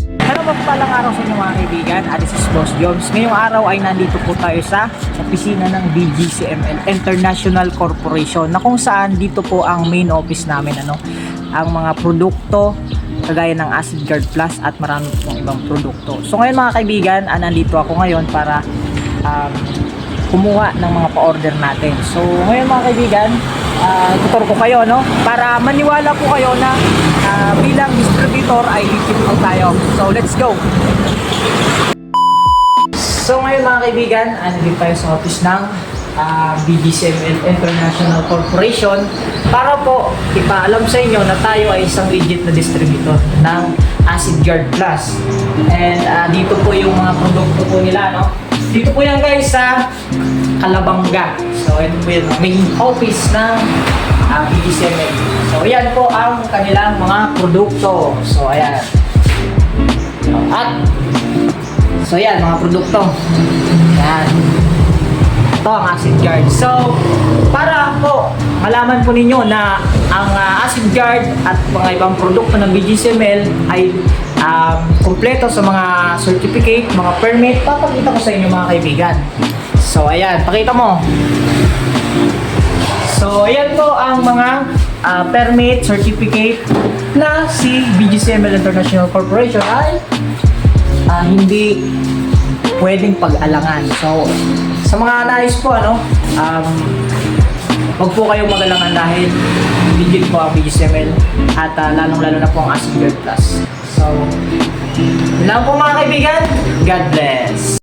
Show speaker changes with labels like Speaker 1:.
Speaker 1: Hello, magpalang araw sa inyo mga kaibigan. This is Boss Jones. Ngayong araw ay nandito po tayo sa opisina ng BGCML International Corporation, na kung saan dito po ang main office namin. Ang mga produkto kagaya ng Acid Guard Plus at marami pong ibang produkto. So ngayon mga kaibigan, nandito ako ngayon para kumuha ng mga pa-order natin. So ngayon mga kaibigan, tutor ko kayo para maniwala po kayo na bilang distributor ay legit po tayo. So let's go. So ngayon mga kaibigan, nandito tayo sa office ng BGCML International Corporation para po ipaalam sa inyo na tayo ay isang legit na distributor ng Acid Guard Plus. And dito po yung mga produkto po nila, Dito po yan guys sa Calabanga. So ito po yung main office ng BGCML. So yan po ang kanilang mga produkto. So ayan. So yan, mga produkto. Yan. Ito ang Acid Guard. So para po malaman po ninyo na ang Acid Guard at mga ibang produkto ng BGCML ay kumpleto sa mga certificate, mga permit, papakita ko sa inyo mga kaibigan. So ayan, pakita mo. So ayan po ang mga permit, certificate na si BGCML International Corporation ay hindi pwedeng pag-alangan. So sa mga nais po wag po kayong mag-alangan dahil legit po ang BGCML at lalong-lalo na po ang Acid Guard Plus. So, yun lang po mga kaibigan. God bless!